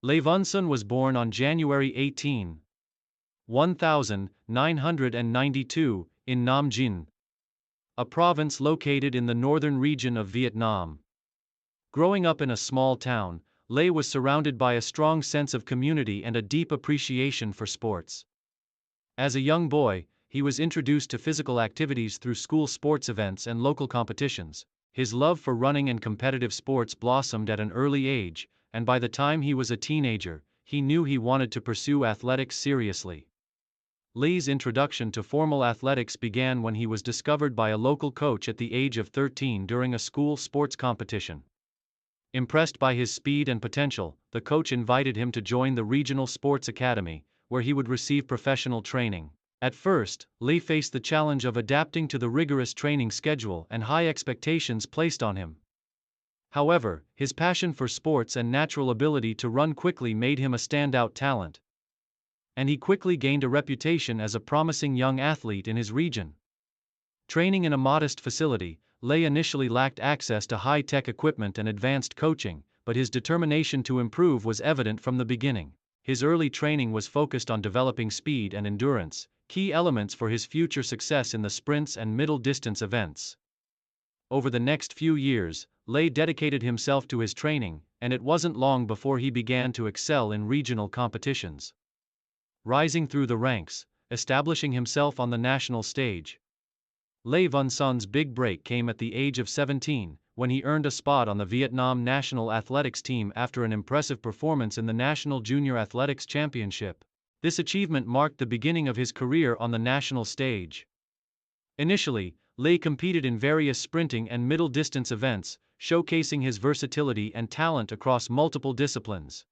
Văn Sơn was born on January 18, 1992, in Nam Dinh, a province located in the northern region of Vietnam. Growing up in a small town, Lê was surrounded by a strong sense of community and a deep appreciation for sports. As a young boy, he was introduced to physical activities through school sports events and local competitions. His love for running and competitive sports blossomed at an early age, and by the time he was a teenager, he knew he wanted to pursue athletics seriously. Lé's introduction to formal athletics began when he was discovered by a local coach at the age of 13 during a school sports competition. Impressed by his speed and potential, the coach invited him to join the regional sports academy, where he would receive professional training. At first, Lê faced the challenge of adapting to the rigorous training schedule and high expectations placed on him. However, his passion for sports and natural ability to run quickly made him a standout talent, and he quickly gained a reputation as a promising young athlete in his region. Training in a modest facility, Lê initially lacked access to high-tech equipment and advanced coaching, but his determination to improve was evident from the beginning. His early training was focused on developing speed and endurance, key elements for his future success in the sprints and middle-distance events. Over the next few years, Lê dedicated himself to his training, and it wasn't long before he began to excel in regional competitions. Rising through the ranks, establishing himself on the national stage. Lê Văn Sân's big break came at the age of 17, when he earned a spot on the Vietnam national athletics team after an impressive performance in the National Junior Athletics Championship. This achievement marked the beginning of his career on the national stage. Initially, Lê competed in various sprinting and middle-distance events, showcasing his versatility and talent across multiple disciplines.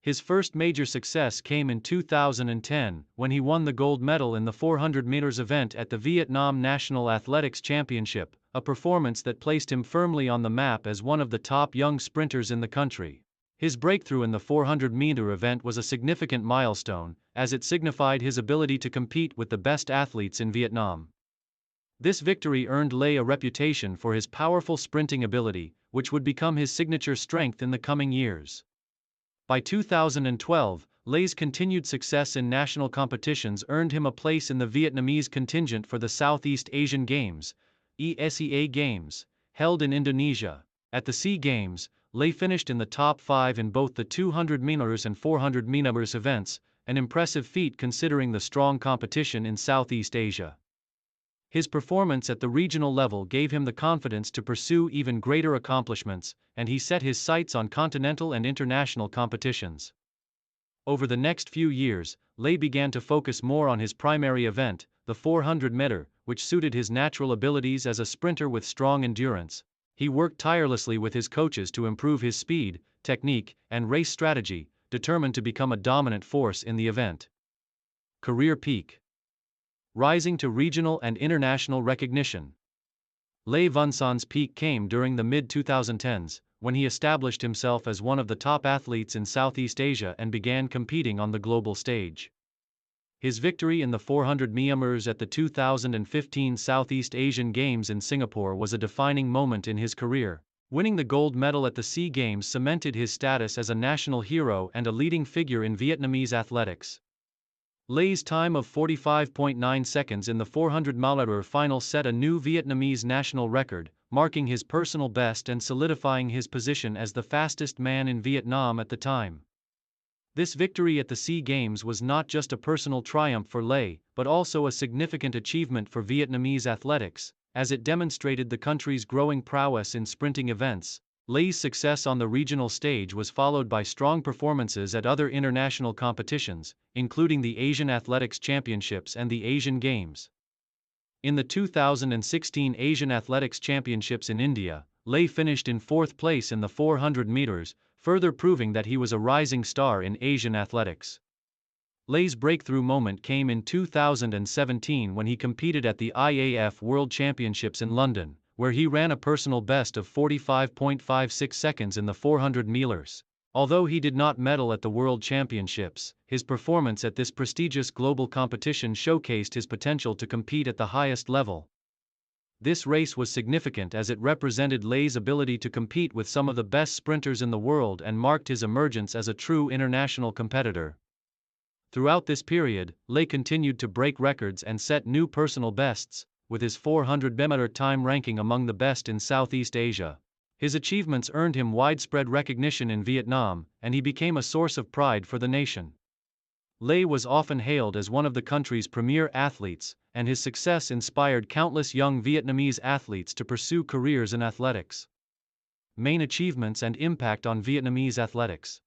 His first major success came in 2010, when he won the gold medal in the 400 meters event at the Vietnam National Athletics Championship, a performance that placed him firmly on the map as one of the top young sprinters in the country. His breakthrough in the 400-meter event was a significant milestone, as it signified his ability to compete with the best athletes in Vietnam. This victory earned Lê a reputation for his powerful sprinting ability, which would become his signature strength in the coming years. By 2012, Lé's continued success in national competitions earned him a place in the Vietnamese contingent for the Southeast Asian Games, ESEA Games, held in Indonesia. At the SEA Games, Lê finished in the top 5 in both the 200 meters and 400 meters events, an impressive feat considering the strong competition in Southeast Asia. His performance at the regional level gave him the confidence to pursue even greater accomplishments, and he set his sights on continental and international competitions. Over the next few years, Lê began to focus more on his primary event, the 400-meter, which suited his natural abilities as a sprinter with strong endurance. He worked tirelessly with his coaches to improve his speed, technique, and race strategy, determined to become a dominant force in the event. Career peak. Rising to regional and international recognition. Lê Văn Sân's peak came during the mid-2010s, when he established himself as one of the top athletes in Southeast Asia and began competing on the global stage. His victory in the 400 meters at the 2015 Southeast Asian Games in Singapore was a defining moment in his career. Winning the gold medal at the SEA Games cemented his status as a national hero and a leading figure in Vietnamese athletics. Lé's time of 45.9 seconds in the 400-meter final set a new Vietnamese national record, marking his personal best and solidifying his position as the fastest man in Vietnam at the time. This victory at the SEA Games was not just a personal triumph for Lê, but also a significant achievement for Vietnamese athletics, as it demonstrated the country's growing prowess in sprinting events. Lé's success on the regional stage was followed by strong performances at other international competitions, including the Asian Athletics Championships and the Asian Games. In the 2016 Asian Athletics Championships in India, Lê finished in 4th place in the 400 meters, further proving that he was a rising star in Asian athletics. Lé's breakthrough moment came in 2017 when he competed at the IAF World Championships in London, where he ran a personal best of 45.56 seconds in the 400 meters. Although he did not medal at the World Championships, his performance at this prestigious global competition showcased his potential to compete at the highest level. This race was significant as it represented Lay's ability to compete with some of the best sprinters in the world and marked his emergence as a true international competitor. Throughout this period, Lay continued to break records and set new personal bests, with his 400-meter time ranking among the best in Southeast Asia. His achievements earned him widespread recognition in Vietnam, and he became a source of pride for the nation. Lay was often hailed as one of the country's premier athletes, and his success inspired countless young Vietnamese athletes to pursue careers in athletics. Main achievements and impact on Vietnamese athletics.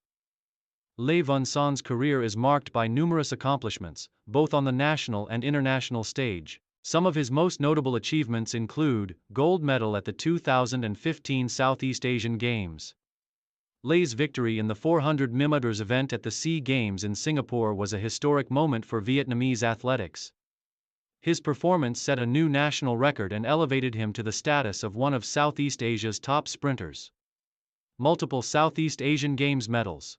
Văn Son's career is marked by numerous accomplishments, both on the national and international stage. Some of his most notable achievements include gold medal at the 2015 Southeast Asian Games. Lay's victory in the 400 meters event at the SEA Games in Singapore was a historic moment for Vietnamese athletics. His performance set a new national record and elevated him to the status of one of Southeast Asia's top sprinters. Multiple Southeast Asian Games medals.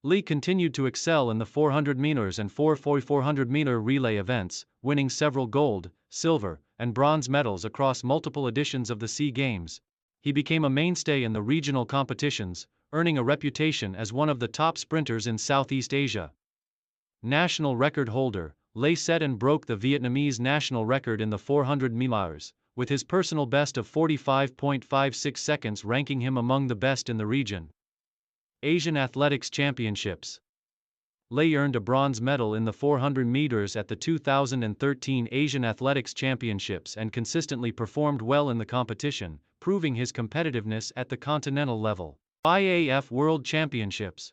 Lee continued to excel in the 400 meters and 4x400 meter relay events, winning several gold, silver, and bronze medals across multiple editions of the SEA Games. He became a mainstay in the regional competitions, earning a reputation as one of the top sprinters in Southeast Asia. National record holder, Lay set and broke the Vietnamese national record in the 400 meters, with his personal best of 45.56 seconds ranking him among the best in the region. Asian Athletics Championships. Lay earned a bronze medal in the 400 meters at the 2013 Asian Athletics Championships and consistently performed well in the competition, proving his competitiveness at the continental level. IAF World Championships.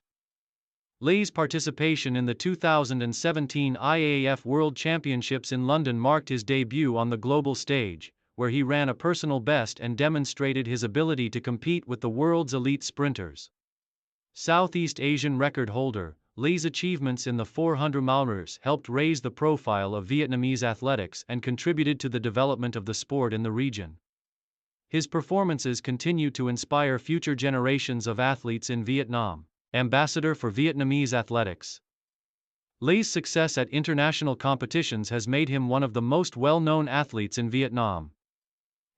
Lay's participation in the 2017 IAAF World Championships in London marked his debut on the global stage, where he ran a personal best and demonstrated his ability to compete with the world's elite sprinters. Southeast Asian record holder, Lay's achievements in the 400 meters helped raise the profile of Vietnamese athletics and contributed to the development of the sport in the region. His performances continue to inspire future generations of athletes in Vietnam. Ambassador for Vietnamese athletics. Lay's success at international competitions has made him one of the most well-known athletes in Vietnam.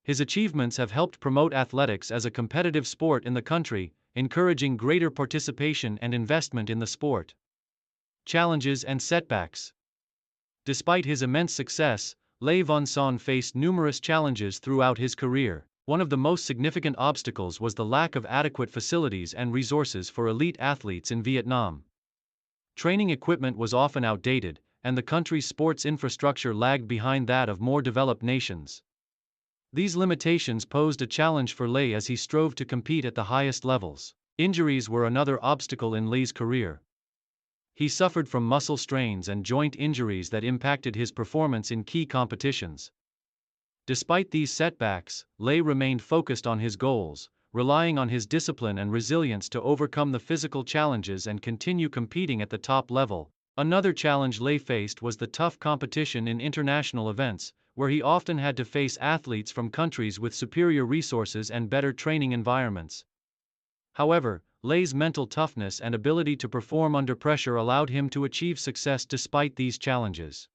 His achievements have helped promote athletics as a competitive sport in the country, encouraging greater participation and investment in the sport. Challenges and setbacks. Despite his immense success, Văn Son faced numerous challenges throughout his career. One of the most significant obstacles was the lack of adequate facilities and resources for elite athletes in Vietnam. Training equipment was often outdated, and the country's sports infrastructure lagged behind that of more developed nations. These limitations posed a challenge for Lay as he strove to compete at the highest levels. Injuries were another obstacle in Lay's career. He suffered from muscle strains and joint injuries that impacted his performance in key competitions. Despite these setbacks, Lay remained focused on his goals, relying on his discipline and resilience to overcome the physical challenges and continue competing at the top level. Another challenge Lay faced was the tough competition in international events, where he often had to face athletes from countries with superior resources and better training environments. However, Lay's mental toughness and ability to perform under pressure allowed him to achieve success despite these challenges.